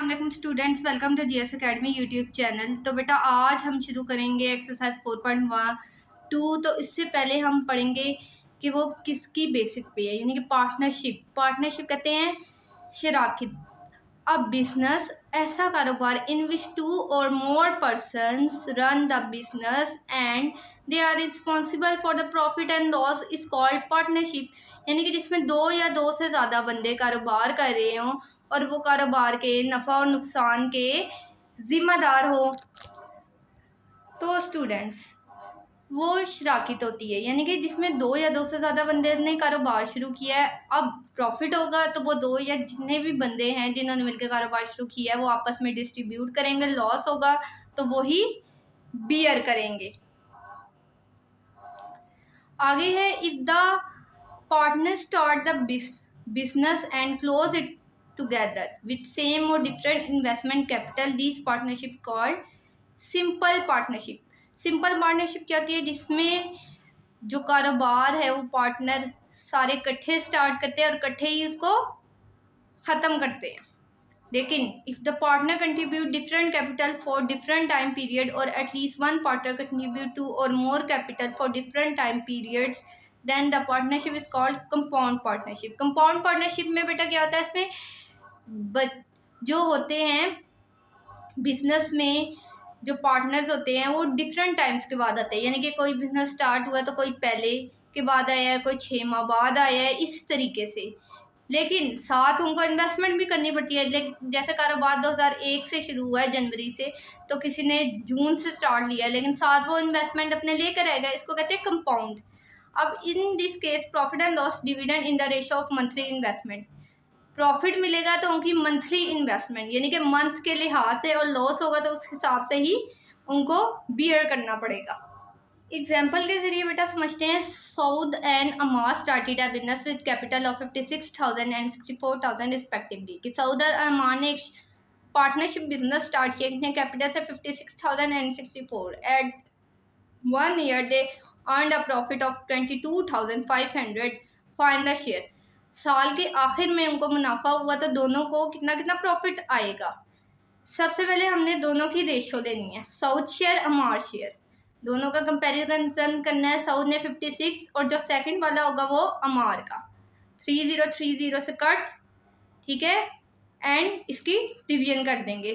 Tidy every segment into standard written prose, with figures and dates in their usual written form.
अस्सलाम वालेकुम students, welcome to GS academy YouTube channel. तो बेटा आज हम शुरू करेंगे एक्सरसाइज 4.2। तो इससे पहले हम पढ़ेंगे कि वो किसकी बेसिक पे है, यानी कि पार्टनरशिप कहते हैं शराकत। अ बिजनेस ऐसा कारोबार इन विच 2 और more persons run the business and they are responsible for the profit and loss is called partnership. यानी कि जिसमें 2 या 2 से ज़्यादा बंदे कारोबार कर रहे हों और वो कारोबार के नफ़ा और नुकसान के ज़िम्मेदार हो, तो स्टूडेंट्स वो शराकत होती है। यानी कि जिसमें 2 या 2 से ज़्यादा बंदे ने कारोबार शुरू किया है, अब प्रॉफिट होगा तो वो 2 या जितने भी बंदे हैं जिन्होंने मिलकर कारोबार शुरू किया है वो आपस में डिस्ट्रीब्यूट करेंगे। लॉस होगा तो वही बियर करेंगे। आगे है, if the partner start the business and close it together with same or different investment capital, these partnership called simple partnership क्या होती है, जिसमें जो कारोबार है वो पार्टनर सारे इकट्ठे स्टार्ट करते हैं और इकट्ठे ही उसको ख़त्म करते हैं। लेकिन if the partner contribute different capital for different time period और एटलीस्ट वन पार्टनर कंट्रीब्यूट 2 और more capital for different time periods, then the partnership is called compound partnership. Compound partnership में बेटा क्या होता है, इसमें जो होते हैं बिजनेस में जो पार्टनर्स होते हैं वो डिफरेंट टाइम्स के बाद आते हैं। यानी कि कोई बिजनेस स्टार्ट हुआ तो कोई पहले के बाद आया है, कोई 6 माह बाद आया है, इस तरीके से। लेकिन साथ उनको इन्वेस्टमेंट भी करनी पड़ती है। लेकिन जैसे कारोबार 2001 से शुरू हुआ है जनवरी से, तो किसी ने जून से स्टार्ट लिया, लेकिन साथ वो इन्वेस्टमेंट अपने लेकर आएगा, इसको कहते हैं कंपाउंड। अब in this case profit and loss dividend in the ratio of monthly investment. Profit मिलेगा तो उनकी मंथली इन्वेस्टमेंट यानी कि मंथ के लिहाज से, और लॉस होगा तो उस हिसाब से ही उनको बियर करना पड़ेगा। एग्जाम्पल के जरिए बेटा समझते हैं। Saud and Amar started a business with capital of 56,000 and 64,000 respectively. कि सऊद और अमार ने एक पार्टनरशिप बिजनेस स्टार्ट किया, कितने कैपिटल से 56,000 and 64। At 1 year they earned a profit of 22,500। Find the share. साल के आखिर में उनको मुनाफा हुआ तो दोनों को कितना कितना प्रॉफिट आएगा। सबसे पहले हमने दोनों की रेशो लेनी है, सऊद शेयर अमार शेयर, दोनों का कंपैरिजन करना है। सऊद ने 56 और जो सेकंड वाला होगा वो अमार का 3030 से कट, ठीक है, एंड इसकी डिवीजन कर देंगे।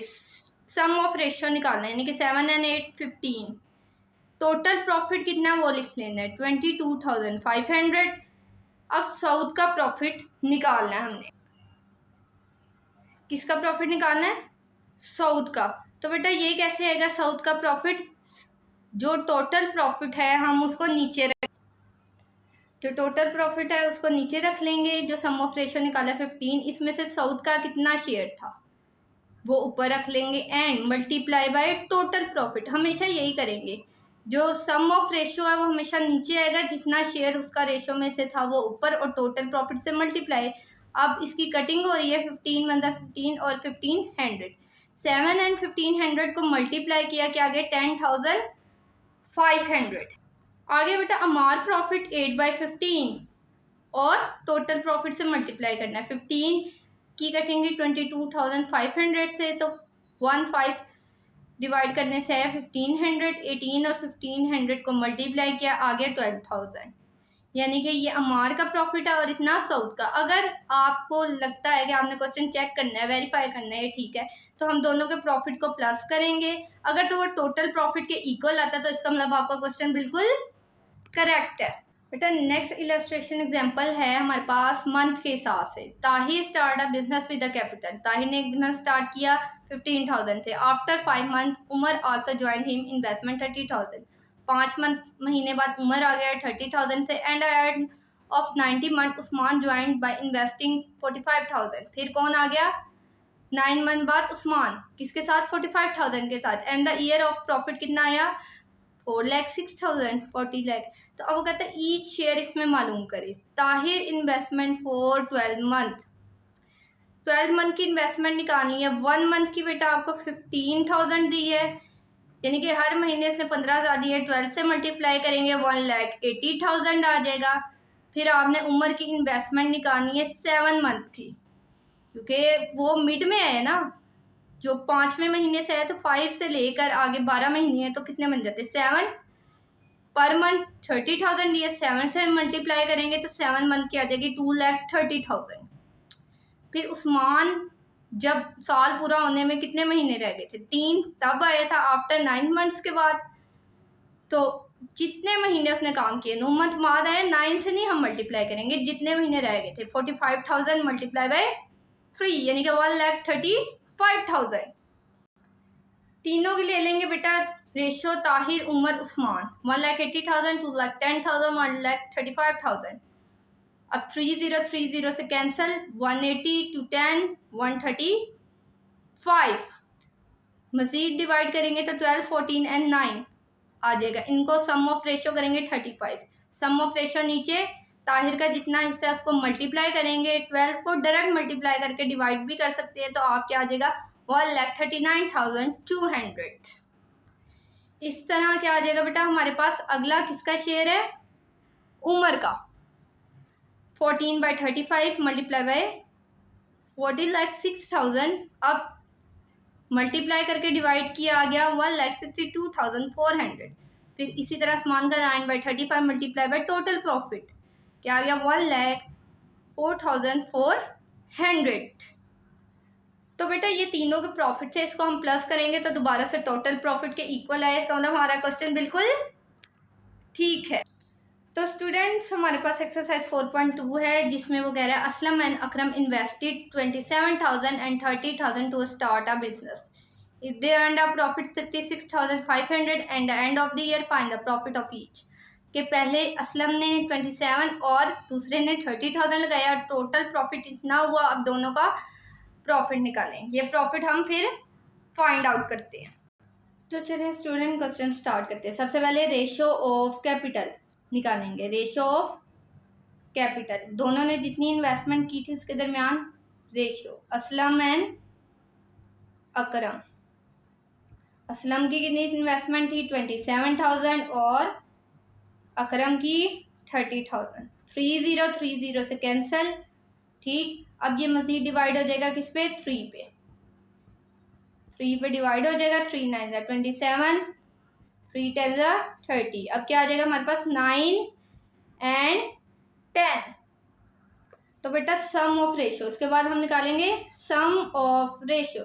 सम ऑफ रेशो निकालना है, यानी कि 7 and 8 15। टोटल प्रॉफिट कितना वो लिख लेना है 22,500। अब सऊद का प्रॉफिट निकालना है हमने। किसका प्रॉफिट निकालना है? सऊद का। तो बेटा ये कैसे आएगा सऊद का प्रॉफिट? जो टोटल प्रॉफिट है हम उसको नीचे रख, जो टोटल प्रॉफिट है उसको नीचे रख लेंगे। जो सम ऑफ रेशो निकाला 15, इसमें से सऊद का कितना शेयर था वो ऊपर रख लेंगे and multiply by total profit. हमेशा यही करेंगे, जो सम ऑफ रेशो है वो हमेशा नीचे आएगा, जितना शेयर उसका रेशो में से था वो ऊपर, और टोटल प्रॉफिट से मल्टीप्लाई। अब इसकी कटिंग हो रही है 15 × 15 और 1500। 7 and 1500 को मल्टीप्लाई किया, क्या आगे 10,500। आगे बेटा अमार प्रॉफिट 8/15 और टोटल प्रॉफिट से मल्टीप्लाई करना है। 15 की कटेंगे 22,500 से, तो 15 डिवाइड करने से है 1500। 18 और 1500 को मल्टीप्लाई किया, आ गया 12,000। यानी कि ये अमार का प्रॉफिट है और इतना सऊद का। अगर आपको लगता है कि आपने क्वेश्चन चेक करना है, वेरीफाई करना है, ठीक है, तो हम दोनों के प्रॉफिट को प्लस करेंगे। अगर तो वो टोटल प्रॉफिट के इक्वल आता है तो इसका मतलब आपका क्वेश्चन बिल्कुल करेक्ट है। बेटा नेक्स्ट इलस्ट्रेशन एग्जांपल है हमारे पास मंथ के हिसाब से। Tahir start a business with the capital. Tahir ने एक बिजनेस स्टार्ट किया 15,000 से। After 5 month Umar also join him investment 30,000। 5 महीने बाद उमर आ गया 30,000 से। And end of 90 month Usman join by investing 45,000। फिर कौन आ गया 9 मंथ बाद? उस्मान। किसके साथ? 45,000 के साथ। And the year of profit कितना आया? 4,06,000, 40 लाख। तो अब वो कहता है ईच शेयर इसमें मालूम करे। Tahir investment for 12 month. 12 month की इन्वेस्टमेंट निकालनी है। 1 मंथ की बेटा आपको 15,000 दी है, यानी कि हर महीने इसने 15,000 दी है। 12 से मल्टीप्लाई करेंगे 1,80,000 आ जाएगा। फिर आपने उम्र की इन्वेस्टमेंट निकालनी है 7 मंथ की, क्योंकि वो मिड में है ना, जो 5वें महीने से है तो 5 से लेकर आगे 12 महीने हैं तो कितने बन जाते हैं 7 पर मंथ 30,000 ये 7 से मल्टीप्लाई करेंगे तो 7 मंथ की आ जाएगी 2,30,000। फिर उस्मान जब साल पूरा होने में कितने महीने रह गए थे 3, तब आया था आफ्टर 9 मंथ्स के बाद। तो जितने महीने उसने काम किए 9 मंथ बाद आए, 9 से नहीं हम मल्टीप्लाई करेंगे, जितने महीने रह गए थे 45,000 मल्टीप्लाई बाय 3 यानी कि 1,35,000। तीनों की ले लेंगे बेटा रेशो ताहिर उमर उस्मान 1,80,000, 2,10,000, 1,35,000। अब 3030 से कैंसिल 180 to 10 135। मजीद डिवाइड करेंगे तो 12 14 एंड 9 आ जाएगा। इनको सम ऑफ रेशो करेंगे 35। सम ऑफ रेशो नीचे ताहिर का जितना हिस्सा है उसको मल्टीप्लाई करेंगे, 12 को डायरेक्ट मल्टीप्लाई करके डिवाइड भी कर सकते हैं तो आप क्या आ जाएगा 1,39,200। इस तरह क्या आ जाएगा बेटा हमारे पास अगला किसका शेयर है उमर का 14/35 मल्टीप्लाई बाय 40,06,000। अब मल्टीप्लाई करके डिवाइड किया आ गया 1,62,400। फिर इसी तरह उस्मान का 9/35 मल्टीप्लाई बाय टोटल प्रॉफिट क्या आ गया 1,04,400। तो बेटा ये तीनों के प्रॉफिट थे, इसको हम प्लस करेंगे तो दोबारा से टोटल प्रॉफिट के इक्वल आए। इसका मतलब हमारा क्वेश्चन बिल्कुल ठीक है। तो स्टूडेंट्स हमारे पास एक्सरसाइज 4.2 है जिसमें वो कह रहा है Aslam and Akram invested 27,000 and 30,000 to start a business. If they earned a profit 66,500 and the end of the year find the profit of each. के पहले असलम ने 27 और दूसरे ने 30,000 लगाया, टोटल प्रॉफिट इतना हुआ। अब दोनों का प्रॉफिट निकालें, ये प्रॉफिट हम फिर फाइंड आउट करते हैं। तो चलिए स्टूडेंट क्वेश्चन स्टार्ट करते हैं। सबसे पहले रेशो ऑफ कैपिटल निकालेंगे। रेशो ऑफ कैपिटल दोनों ने जितनी इन्वेस्टमेंट की थी उसके दरमियान रेशो। असलम एंड अकरम, असलम की कितनी इन्वेस्टमेंट थी 27,000 और अकरम की 30,000। 3030 से कैंसिल, ठीक। अब ये मजीद डिवाइड हो जाएगा किस पे 3 पे, 3 पे डिवाइड हो जाएगा। 3 9 27, 3 10 30। अब क्या आ जाएगा हमारे पास 9 एंड 10। तो बेटा सम ऑफ रेशो, उसके बाद हम निकालेंगे सम ऑफ रेशो,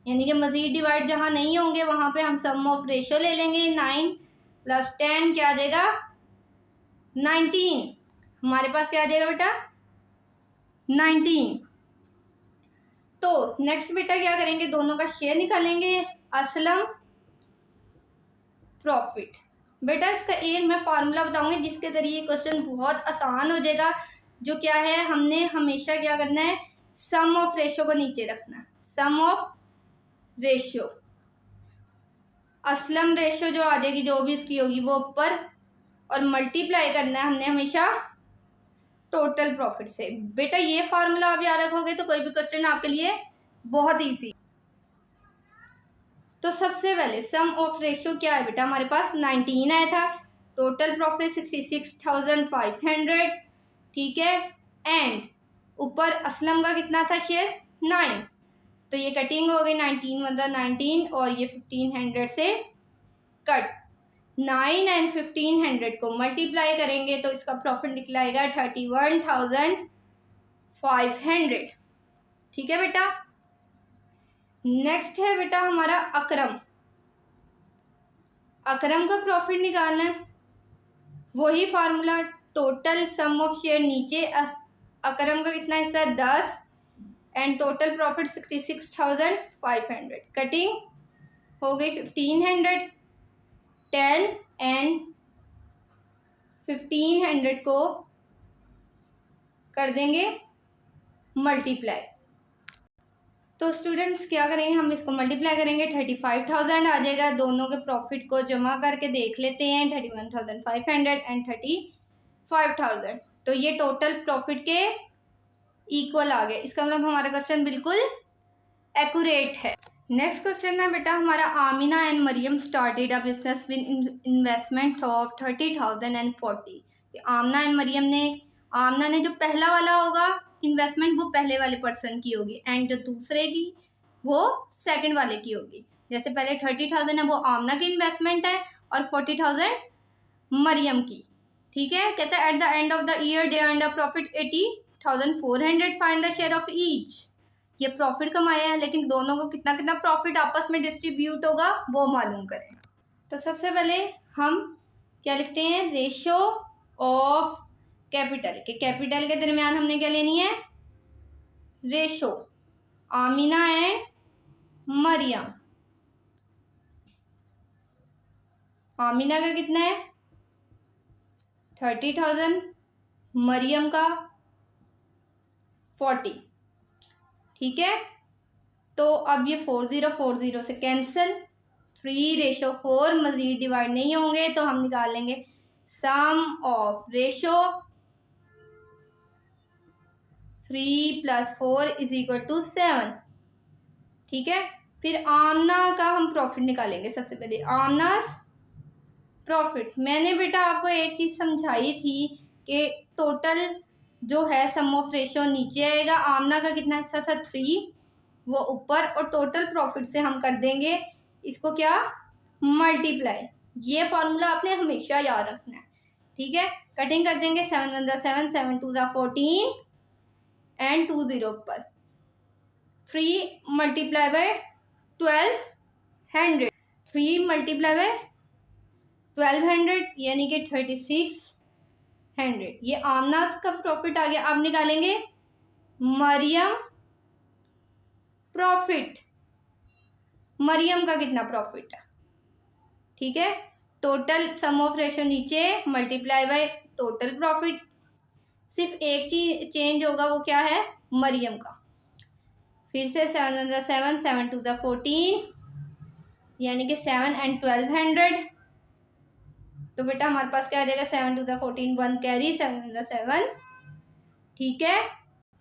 यानी कि मजीद डिवाइड जहाँ नहीं होंगे वहाँ पे हम सम ऑफ रेशो ले लेंगे। 9 + 10 क्या आ जाएगा 19। हमारे पास क्या आ जाएगा बेटा 19। तो नेक्स्ट बेटा क्या करेंगे दोनों का शेयर निकालेंगे। असलम प्रॉफिट, बेटा इसका एक मैं फार्मूला बताऊंगी जिसके ज़रिए क्वेश्चन बहुत आसान हो जाएगा। जो क्या है हमने हमेशा क्या करना है सम ऑफ रेशो को नीचे रखना। सम ऑफ रेशो, असलम रेशो जो आ जाएगी जो भी इसकी होगी वो ऊपर, और मल्टीप्लाई करना है हमने हमेशा टोटल प्रॉफिट से। बेटा ये फार्मूला आप याद रखोगे तो कोई भी क्वेश्चन आपके लिए बहुत ईजी। तो सबसे पहले सम ऑफ रेशो क्या है बेटा हमारे पास 19 आया था, टोटल प्रॉफिट 66,500, ठीक है। एंड ऊपर असलम का कितना था शेयर 9, तो ये कटिंग हो गई 19 मतलब 19 और ये 1500 से कट। 9 एंड 1500 को मल्टीप्लाई करेंगे तो इसका प्रॉफिट निकलाएगा 31,500, ठीक है बेटा। नेक्स्ट है बेटा हमारा अकरम। अकरम का प्रॉफिट निकालना है, वही formula total sum of share नीचे, अकरम का कितना हिस्सा 10 एंड टोटल प्रॉफिट 66,500, कटिंग हो गई 1500। 10 एंड 1500 को कर देंगे मल्टीप्लाई। तो स्टूडेंट्स क्या करेंगे हम इसको मल्टीप्लाई करेंगे 35,000 आ जाएगा। दोनों के प्रॉफिट को जमा करके देख लेते हैं 31,500 एंड 35,000, तो ये टोटल प्रॉफिट के इक्वल आ गए। इसका मतलब हमारा क्वेश्चन बिल्कुल एक्यूरेट है। नेक्स्ट क्वेश्चन है बेटा हमारा Amina and Mariam started a business with investment of 30,000 and 40। Amna and Mariam ने, आमना ने जो पहला वाला होगा इन्वेस्टमेंट वो पहले वाले पर्सन की होगी एंड जो दूसरे की वो सेकंड वाले की होगी। जैसे पहले 30,000 है वो आमना की इन्वेस्टमेंट है और 40,000 मरियम की। ठीक है, कहता है at the end of the year they earn a profit 80,400, find the share of each. ये प्रॉफिट कमाया है, लेकिन दोनों को कितना कितना प्रॉफिट आपस में डिस्ट्रीब्यूट होगा वो मालूम करें। तो सबसे पहले हम क्या लिखते हैं, रेशो ऑफ कैपिटल के कैपिटल के दरमियान हमने क्या लेनी है, रेशो। आमिना एंड मरियम, आमिना का कितना है 30,000, मरियम का 40। ठीक है, तो अब ये 40 से कैंसिल, 3:4 मजीद डिवाइड नहीं होंगे तो हम निकाल लेंगे सम ऑफ रेशो 3 + 4 = 7। ठीक है, फिर आमना का हम प्रॉफिट निकालेंगे। सबसे पहले आमनास प्रॉफिट। मैंने बेटा आपको एक चीज़ समझाई थी कि टोटल जो है सम ऑफ रेशो नीचे आएगा, आमना का कितना हिस्सा था 3 वो ऊपर, और टोटल प्रॉफिट से हम कर देंगे इसको क्या, मल्टीप्लाई। ये फार्मूला आपने हमेशा याद रखना है। ठीक है, कटिंग कर देंगे, 7 × 1 = 7, 7 × 2 = 14 एंड 2 0 पर 3 × 1200, 3 × 1200 यानी कि 3600। ये आमनास का प्रॉफिट आ गया। अब निकालेंगे मरियम प्रॉफिट, मरियम का कितना प्रॉफिट है। ठीक है, टोटल सम ऑफ रेशो नीचे मल्टीप्लाई बाय टोटल प्रॉफिट। सिर्फ एक चीज चेंज होगा, वो क्या है, मरियम का। फिर से 7 × 7, 7 × 2 = 14 यानी कि 7 and 1200। तो बेटा हमारे पास क्या आ जाएगा, 7 × 2 = 14, 1 कैरी, 7 × 7। ठीक है,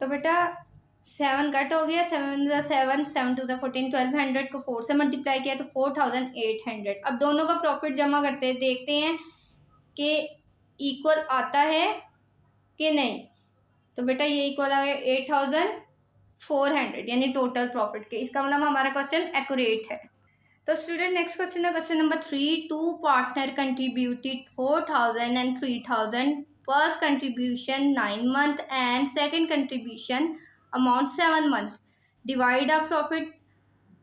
तो बेटा 7 कट हो गया, 7 × 7, 7 × 2 = 14, 1200 को 4 से मल्टीप्लाई किया तो 4800। अब दोनों का प्रॉफिट जमा करते हैं, देखते हैं कि इक्वल आता है कि नहीं। तो बेटा ये इक्वल आ गया 8400 यानी टोटल प्रॉफिट के। इसका मतलब हमारा क्वेश्चन एक्यूरेट है। तो स्टूडेंट नेक्स्ट क्वेश्चन है question number 3। Two partner contributed 4,000 and 3,000, first contribution 9 month and second contribution amount 7 month, divide a profit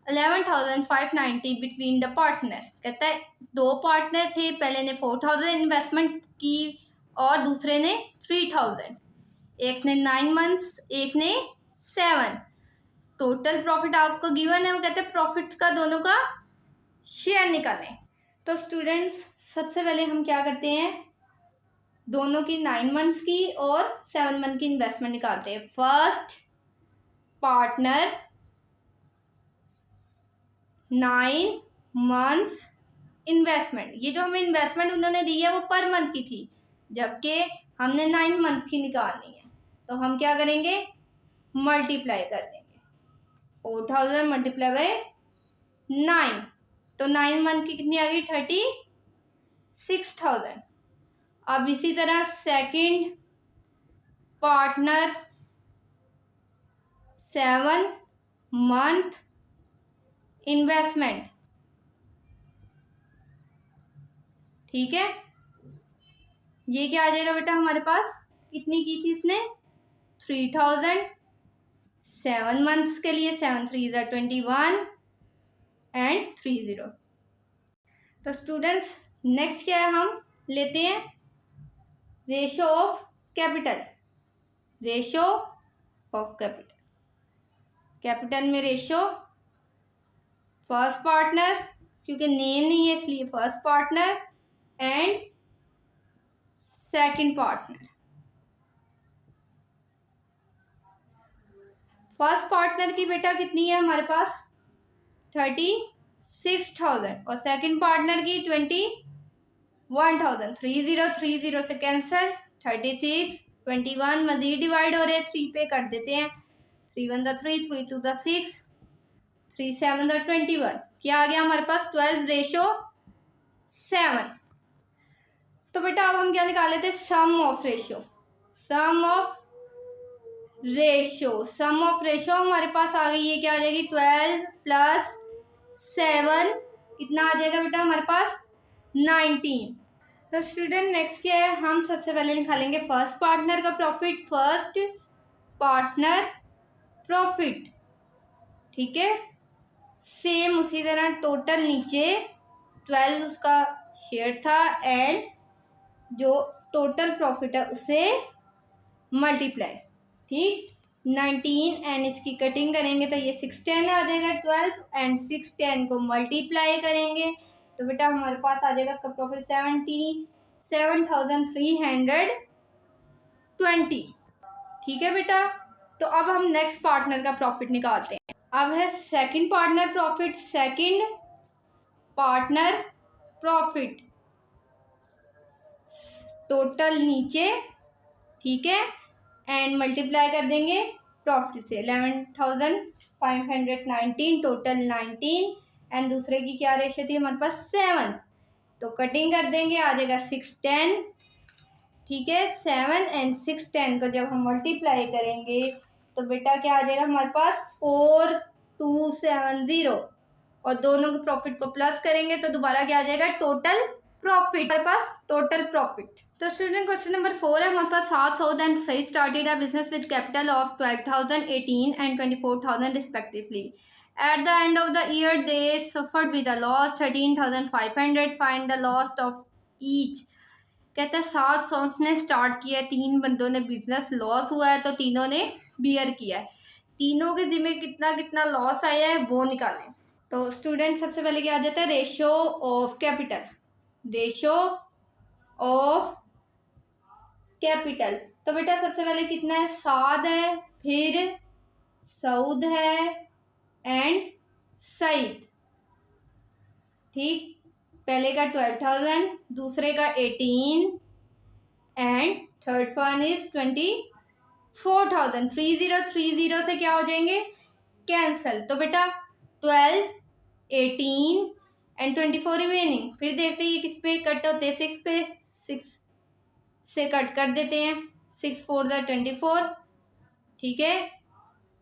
11,590 between the partner. कहता है दो पार्टनर थे, पहले ने 4,000 इन्वेस्टमेंट की और दूसरे ने 3,000। एक ने 9 months, एक ने 7। टोटल प्रॉफिट आपको गिवन है, वो कहते हैं प्रॉफिट्स का दोनों का शेयर निकालें। तो स्टूडेंट्स सबसे पहले हम क्या करते हैं, दोनों की 9 months की और 7 month की इन्वेस्टमेंट निकालते हैं। फर्स्ट पार्टनर 9 months इन्वेस्टमेंट, ये जो हमें इन्वेस्टमेंट उन्होंने दी है वो पर मंथ की थी, जबकि हमने 9 month की निकालनी है। तो हम क्या करेंगे, मल्टीप्लाई कर देंगे, 4,000 मल्टीप्लाई बाय 9, तो 9 month की कितनी आ गई, 36,000। अब इसी तरह सेकंड पार्टनर 7 month इन्वेस्टमेंट। ठीक है, ये क्या आ जाएगा बेटा हमारे पास, कितनी की थी इसने 3,000, 7 months के लिए 7 × 3 = 21 एंड 30। तो स्टूडेंट्स नेक्स्ट क्या है, हम लेते हैं ratio of capital. Ratio of capital, capital में रेशो फर्स्ट पार्टनर, क्योंकि नेम नहीं है इसलिए first partner and second partner. First partner की बेटा कितनी है हमारे पास 36,000 और सेकंड पार्टनर की 21,000। 30 से कैंसिल, 36, 21 मजीद डिवाइड हो रहे हैं, 3 पे कर देते हैं, 3 × 1 = 3, 3 × 2 = 6, 3 × 7 = 21। क्या आ गया हमारे पास 12:7। तो बेटा अब हम क्या निकाले थे, sum of ratio. Sum of ratio, sum of ratio हमारे पास आ गई है, क्या आ जाएगी 12 प्लस 7 कितना आ जाएगा बेटा हमारे पास 19। तो स्टूडेंट नेक्स्ट क्या है, हम सबसे पहले निकालेंगे फर्स्ट पार्टनर का प्रॉफिट, फर्स्ट पार्टनर प्रॉफिट। ठीक है, सेम उसी तरह टोटल नीचे 12 उसका शेयर था एंड जो टोटल प्रॉफिट है उसे मल्टीप्लाई। ठीक, 19 एंड इसकी कटिंग करेंगे तो ये 610 आ जाएगा 12 एंड 610 को मल्टीप्लाई करेंगे तो बेटा हमारे पास आ जाएगा उसका प्रॉफिट 77,320। ठीक है बेटा, तो अब हम नेक्स्ट पार्टनर का प्रॉफिट निकालते हैं। अब है second partner profit, second partner profit total नीचे, ठीक है, एंड मल्टीप्लाई कर देंगे प्रॉफिट से 11,519 टोटल 19 एंड दूसरे की क्या रेशियो थी हमारे पास 7, तो कटिंग कर देंगे आ जाएगा 610। ठीक है, 7 एंड 610 को जब हम मल्टीप्लाई करेंगे तो बेटा क्या आ जाएगा हमारे पास 4270 और दोनों के प्रॉफिट को प्लस करेंगे तो दोबारा क्या आ जाएगा टोटल प्रॉफिट, हमारे पास टोटल प्रॉफिट। तो स्टूडेंट क्वेश्चन नंबर 4 है हमारे पास 7 एंड सही started a business with capital of 12,000, 18 and 24,000 respectively. At the end of the year, they suffered with a loss 13,500. Find the loss of each. कहते हैं 700 ने start किया है, 3 बंदों ने बिजनेस, लॉस हुआ है तो तीनों ने बियर किया है, तीनों के जिम्मे कितना कितना लॉस आया है वो निकालें। तो स्टूडेंट सबसे पहले क्या आ जाता है ratio of capital, ratio of capital. तो बेटा सबसे पहले कितना है 7 है, फिर सऊद है एंड सईद। ठीक, पहले का 12,000, दूसरे का 18 एंड थर्ड वन इज 24,000। 3030 से क्या हो जाएंगे कैंसल, तो बेटा 12, 18 एंड 24 रिमेनिंग। फिर देखते हैं ये किस पे कट होते हैं, 6 पे, 6 से कट कर देते हैं, 6 4 24, ठीक है,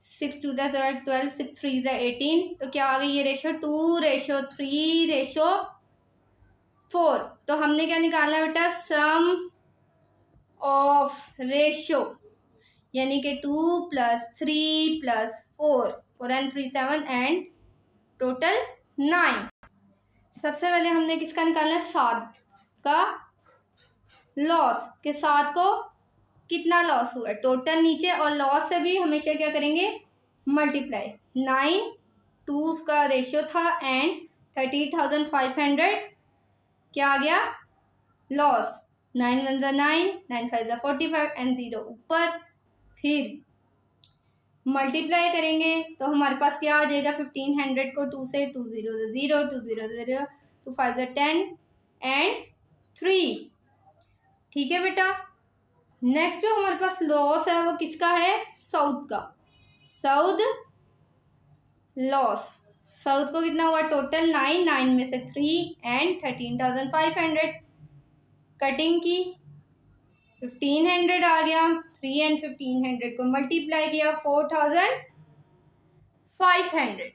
6 2 12, 6 3 18, तो क्या आ गई ये रेशो 2:3:4। तो हमने क्या निकालना है बेटा सम ऑफ रेशो, यानी कि 2 + 3 + 4, 4 and 3 7 एंड टोटल 9। सबसे पहले हमने किसका निकालना है 7 का लॉस, के 7 को कितना लॉस हुआ है टोटल नीचे, और लॉस से भी हमेशा क्या करेंगे मल्टीप्लाई। 9 2 उसका रेशियो था एंड 30,500 क्या आ गया लॉस, 9 1 9, 9 5 45 एंड 0 ऊपर, फिर मल्टीप्लाई करेंगे तो हमारे पास क्या आ जाएगा 1500 को 2 से, 2 0 0, 2 0 0, 2 5 10 एंड 3। ठीक है बेटा, नेक्स्ट जो हमारे पास लॉस है वो किसका है साउथ का, साउथ लॉस। साउथ को कितना हुआ टोटल 9, 9 में से 3 एंड 13,500, कटिंग की 1500 आ गया, 3 एंड 1500 को मल्टीप्लाई किया 4,500।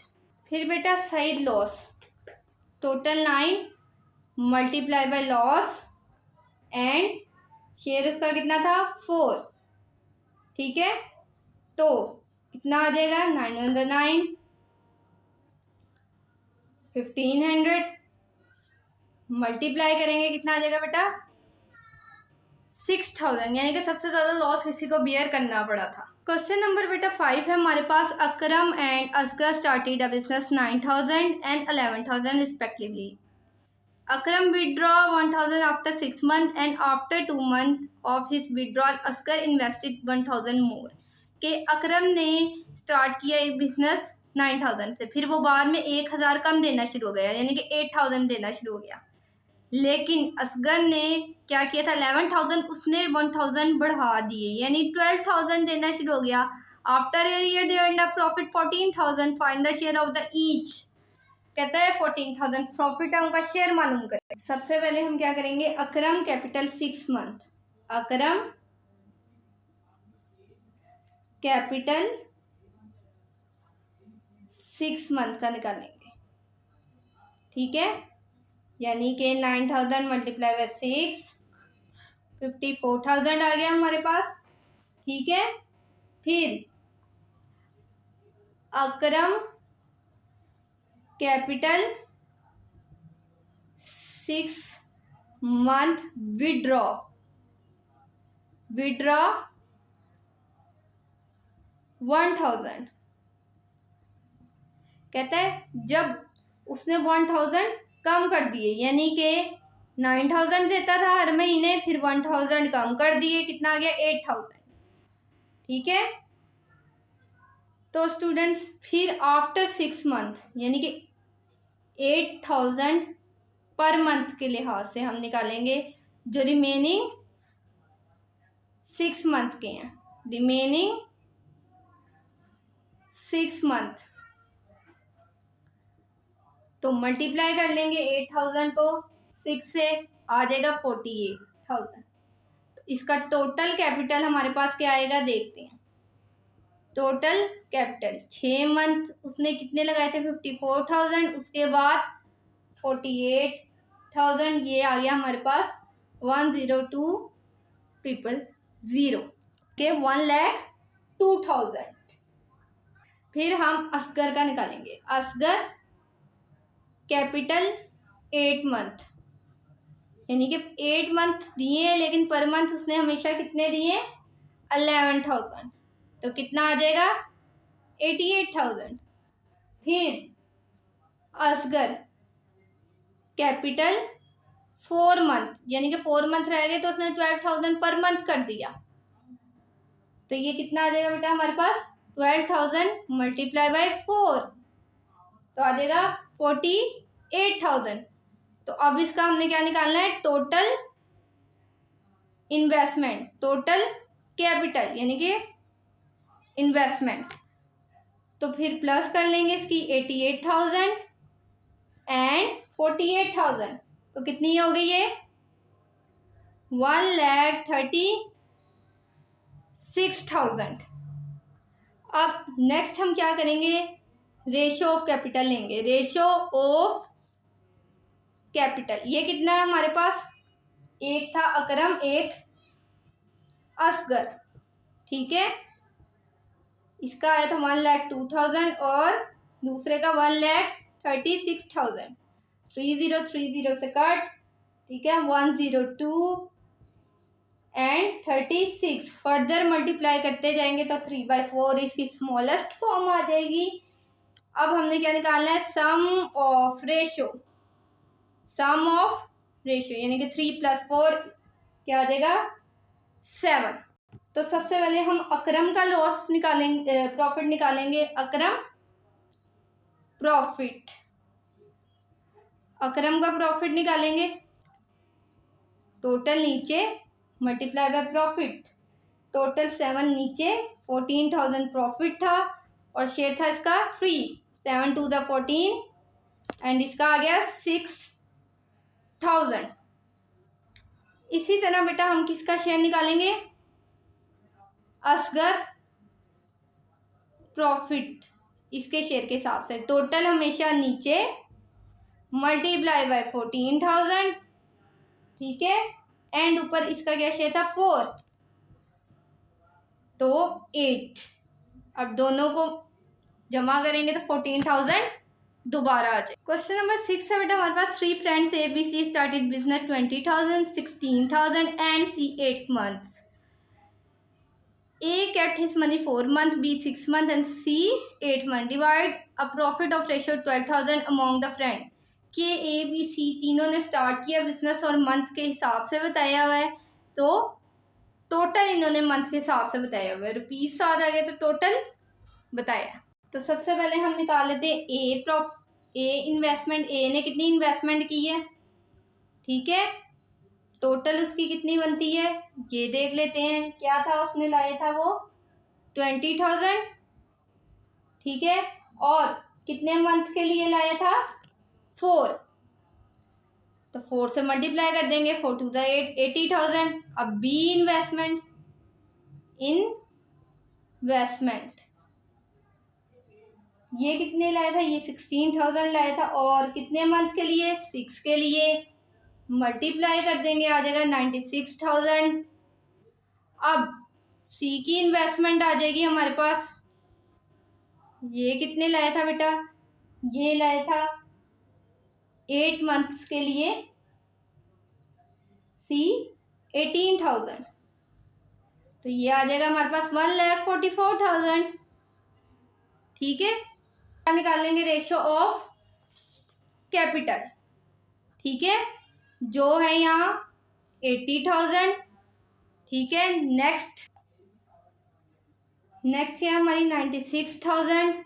फिर बेटा Saeed loss total 9 multiply by loss and share उसका कितना था 4, ठीक है, तो कितना आ जाएगा 9 1 9, 1500 मल्टीप्लाई करेंगे कितना आ जाएगा बेटा 6,000, यानी कि सबसे ज़्यादा लॉस किसी को बियर करना पड़ा था। क्वेश्चन नंबर बेटा 5 है हमारे पास, Akram and Asghar started a business 9,000 and 11,000 respectively. Akram withdraw 1,000 after 6 months and after 2 months of his withdrawal, Asghar invested 1,000 more। के अकरम ने स्टार्ट किया एक बिजनेस 9,000 से, फिर वो बाद में 1,000 कम देना शुरू हो गया, यानी कि 8,000 देना शुरू हो गया। लेकिन असगर ने क्या किया था 11,000, उसने 1,000 बढ़ा दिए, यानी 12,000 देना शुरू हो गया। After a year they earned a profit 14,000, find the share of the each. कहता है 14,000 प्रॉफिट है, उनका शेयर मालूम करें। सबसे पहले हम क्या करेंगे अकरम कैपिटल 6 मंथ, अकरम कैपिटल 6 मंथ का निकालेंगे। ठीक है, यानी कि 9,000 मल्टीप्लाई बाय 6, 54,000 आ गया हमारे पास। ठीक है, फिर अकरम कैपिटल 6 मंथ विड्रॉ 1,000। कहता है जब उसने 1,000 कम कर दिए, यानी कि 9,000 देता था हर महीने, फिर 1,000 कम कर दिए, कितना आ गया 8,000। ठीक है, तो स्टूडेंट्स फिर आफ्टर 6 मंथ यानी कि 8,000 पर मंथ के लिहाज से हम निकालेंगे जो रिमेनिंग 6 मंथ के हैं। रिमेनिंग 6 मंथ, तो मल्टीप्लाई कर लेंगे 8,000 को 6 से, आ जाएगा 48,000। तो इसका टोटल कैपिटल हमारे पास क्या आएगा देखते हैं। टोटल कैपिटल 6 मंथ उसने कितने लगाए थे 54,000, उसके बाद 48,000, ये आ गया हमारे पास 102,000 के 1,02,000। फिर हम असगर का निकालेंगे। असगर कैपिटल 8 मंथ, यानी कि 8 मंथ दिए, लेकिन पर मंथ उसने हमेशा कितने दिए 11,000, तो कितना आ जाएगा 88,000। फिर असगर कैपिटल 4 मंथ, यानी कि 4 मंथ रह गए तो उसने 12,000 पर मंथ कर दिया, तो ये कितना आ जाएगा बेटा हमारे पास 12,000 मल्टीप्लाई बाय 4, तो आ जाएगा 48,000। तो अब इसका हमने क्या निकालना है टोटल इन्वेस्टमेंट, टोटल कैपिटल यानी कि इन्वेस्टमेंट। तो फिर प्लस कर लेंगे इसकी 88,000 एंड 48,000, तो कितनी हो गई ये 1,36,000। अब नेक्स्ट हम क्या करेंगे, रेशो ऑफ कैपिटल लेंगे। रेशो ऑफ कैपिटल ये कितना है हमारे पास, एक था अकरम, एक असगर। ठीक है, इसका आया था 1,02,000 और दूसरे का 1,36,000। 30 से कट, ठीक है 102 एंड 36, फर्दर मल्टीप्लाई करते जाएंगे तो 3/4 इसकी स्मॉलेस्ट फॉर्म आ जाएगी। अब हमने क्या निकालना है sum of ratio, sum of ratio यानी कि 3 + 4 क्या आ जाएगा 7। तो सबसे पहले हम अकरम का लॉस निकालेंगे, प्रॉफिट निकालेंगे। अकरम प्रॉफिट, अकरम का प्रॉफिट निकालेंगे। टोटल नीचे मल्टीप्लाई बाय प्रॉफिट, टोटल 7 नीचे, 14,000 प्रॉफिट था और शेयर था इसका 3, 7 2 = 14 एंड इसका आ गया 6,000। इसी तरह बेटा हम किसका शेयर निकालेंगे, असगर प्रॉफिट, इसके शेयर के हिसाब से टोटल हमेशा नीचे मल्टीप्लाई बाय 14,000। ठीक है, एंड ऊपर इसका क्या शेयर था 4, तो 8। अब दोनों को जमा करेंगे तो 14,000 दोबारा आ जाए। क्वेश्चन नंबर 6 है बेटा हमारे पास, 3 friends ABC started business 20,000, 16,000 and C 8 months. A kept his money 4 months, B 6 months and C 8 months. Divide a profit of ratio 12,000 among the friend. के A B C तीनों ने स्टार्ट किया business और month के हिसाब से बताया हुआ है, तो टोटल इन्होंने मंथ के हिसाब से बताया हुआ है। रुपीज साथ आ गया तो टोटल बताया। तो सबसे पहले हम निकाल लेते हैं ए इन्वेस्टमेंट। ए ने कितनी इन्वेस्टमेंट की है, ठीक है, टोटल उसकी कितनी बनती है ये देख लेते हैं। क्या था उसने लाया था वो 20,000, ठीक है, और कितने मंथ के लिए लाया था 4, तो 4 से मल्टीप्लाई कर देंगे, 4 2 = 8, 80,000। अब बी इन्वेस्टमेंट, इन इन्वेस्टमेंट। ये कितने लाया था, ये 16,000 लाया था, और कितने मंथ के लिए, 6 के लिए। मल्टीप्लाई कर देंगे, आ जाएगा 96,000। अब सी की इन्वेस्टमेंट आ जाएगी हमारे पास। ये कितने लाया था बेटा, ये लाया था 8 मंथ्स के लिए, सी 18,000। तो ये आ जाएगा हमारे पास 1,44,000। ठीक है, निकाल लेंगे रेशियो ऑफ कैपिटल। ठीक है, जो है यहाँ 80,000। ठीक है, नेक्स्ट है हमारी 96,000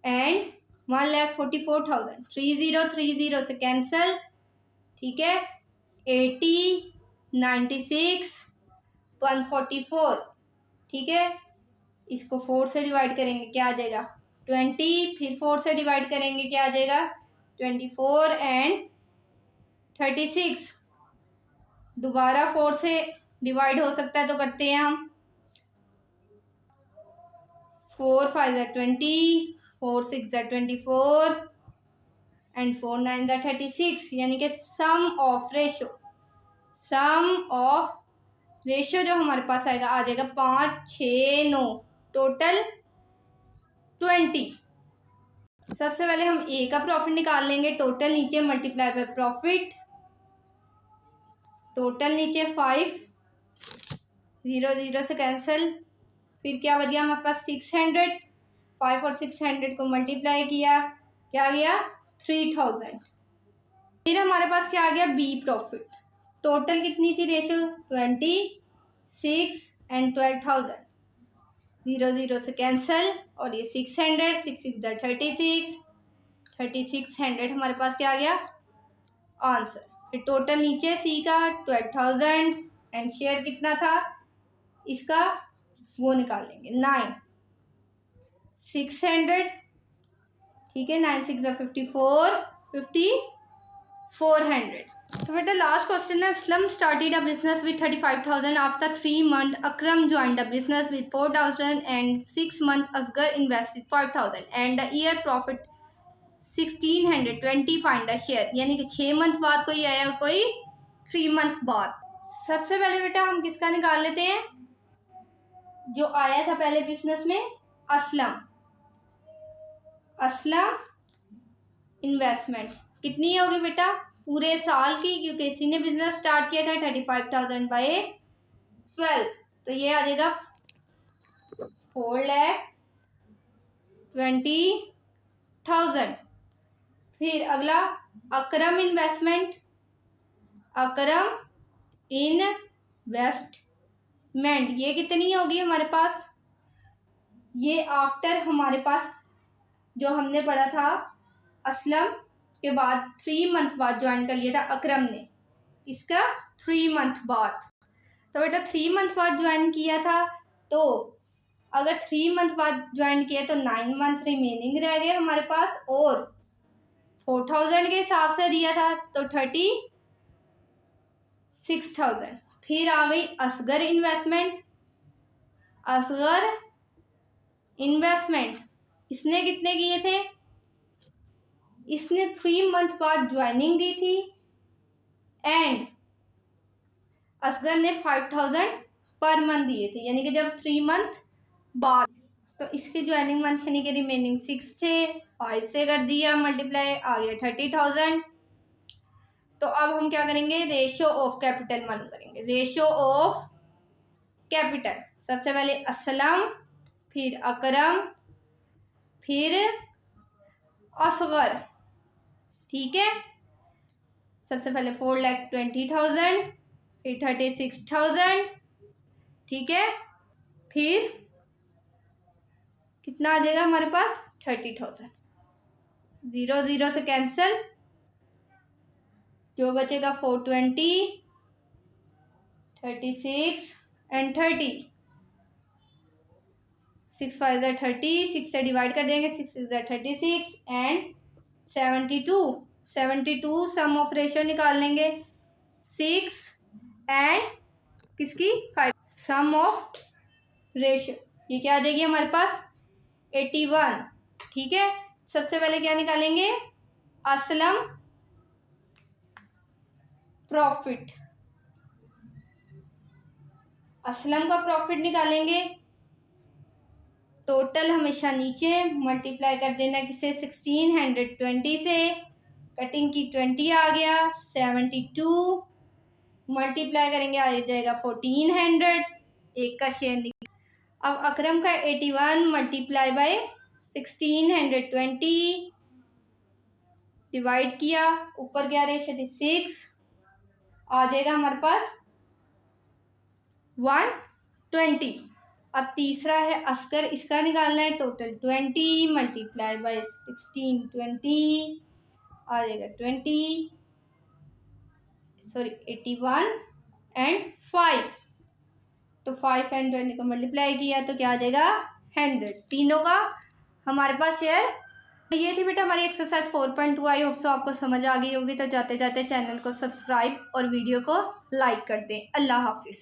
एंड 1,44,000। 30 से कैंसल। ठीक है, 80, 96, 144। ठीक है, इसको 4 से डिवाइड करेंगे, क्या आ जाएगा 20, फिर 4 से डिवाइड करेंगे, क्या आ जाएगा 24 एंड 36। दोबारा 4 से डिवाइड हो सकता है तो करते हैं हम। 4 5 ज़ा 20, 4 6 ज़ा 24 एंड 4 9 ज़ा 36। यानी कि सम ऑफ रेशियो जो हमारे पास आएगा, आ जाएगा 5 6 9, टोटल 20। सबसे पहले हम ए का प्रॉफिट निकाल लेंगे। टोटल नीचे मल्टीप्लाई बाय प्रॉफिट, टोटल नीचे 5, 0 से कैंसिल। फिर क्या बच गया हमारे पास 600। 5 और 600 को मल्टीप्लाई किया, क्या आ गया 3000। फिर हमारे पास क्या आ गया बी प्रॉफिट। टोटल कितनी थी रेशियो, 26 एंड 12,000। 0 से कैंसिल, और ये 600, 6 6 ज़ा 36, 3600 हमारे पास क्या आ गया आंसर। फिर टोटल नीचे सी का 12,000 एंड शेयर कितना था इसका, वो निकाल लेंगे 9 600। ठीक है, 9 6 ज़ा 54, 5400। तो बेटा लास्ट क्वेश्चन है, Aslam started a business with 35,000। After 3 month Akram joined the business with 4,000 and 6 month Asghar invested 5,000 and the year profit 1620। Find the share. यानी कि 6 मंथ बाद कोई आया, कोई 3 मंथ बाद। सबसे पहले बेटा हम किसका निकाल लेते हैं, जो आया था पहले बिजनेस में, असलम इन्वेस्टमेंट कितनी होगी बेटा, पूरे साल की, क्योंकि इसी ने बिजनेस स्टार्ट किया था 35,000 बाय 12। तो ये आ जाएगा 4,20,000। फिर अगला अकरम इन्वेस्टमेंट ये कितनी होगी हमारे पास, ये आफ्टर हमारे पास जो हमने पढ़ा था असलम के बाद 3 मंथ बाद ज्वाइन कर लिया था अकरम ने, इसका 3 मंथ बाद। तो बेटा 3 मंथ बाद ज्वाइन किया था, तो अगर 3 मंथ बाद ज्वाइन किया तो 9 मंथ रिमेनिंग रह गए हमारे पास, और 4,000 के हिसाब से दिया था तो 36,000। फिर आ गई असगर इन्वेस्टमेंट। इसने कितने किए थे, इसने 3 मंथ बाद ज्वाइनिंग दी थी एंड असगर ने 5,000 पर मंथ दिए थे। यानी कि जब 3 मंथ बाद, तो इसकी ज्वाइनिंग मंथ यानी कि रिमेनिंग 6 से 5 से कर दिया मल्टीप्लाई, आ गया 30,000। तो अब हम क्या करेंगे, रेशियो ऑफ कैपिटल मालूम करेंगे। रेशियो ऑफ कैपिटल, सबसे पहले असलम, फिर अकरम, फिर असगर। ठीक है, सबसे पहले 4,20,000, फिर 36,000। ठीक है, फिर कितना आ जाएगा हमारे पास 30,000। 0 से कैंसिल, जो बचेगा 420, 36 एंड 30। 6 5 ज़ा 30, 6 से डिवाइड कर देंगे, 6 6 ज़ा 36 एंड 72 सम ऑफ रेशियो निकाल लेंगे, 6 एंड किसकी 5, सम ऑफ रेशियो, ये क्या आ जाएगी हमारे पास 81। ठीक है, सबसे पहले क्या निकालेंगे, असलम प्रॉफिट, असलम का प्रॉफिट निकालेंगे। टोटल हमेशा नीचे मल्टीप्लाई कर देना किसे, 1620 से, कटिंग की 20 आ गया, 72 मल्टीप्लाई करेंगे आ जाएगा 1400, एक का शेयर निकल। अब अकरम का 81 मल्टीप्लाई बाय 1620 डिवाइड किया, ऊपर क्या रेशियो थी 6, आ जाएगा हमारे पास 120। अब तीसरा है अस्कर, इसका निकालना है टोटल 20 मल्टीप्लाई बाय 1620 आ जाएगा 81 एंड 5, तो 5 एंड 20 को मल्टीप्लाई किया तो क्या आ जाएगा 100, तीनों का हमारे पास शेयर। तो ये थी बेटा हमारी एक्सरसाइज 4.2। आई होप सो आपको समझ आ गई होगी। तो जाते जाते चैनल को सब्सक्राइब और वीडियो को लाइक कर दें। अल्लाह हाफिज़।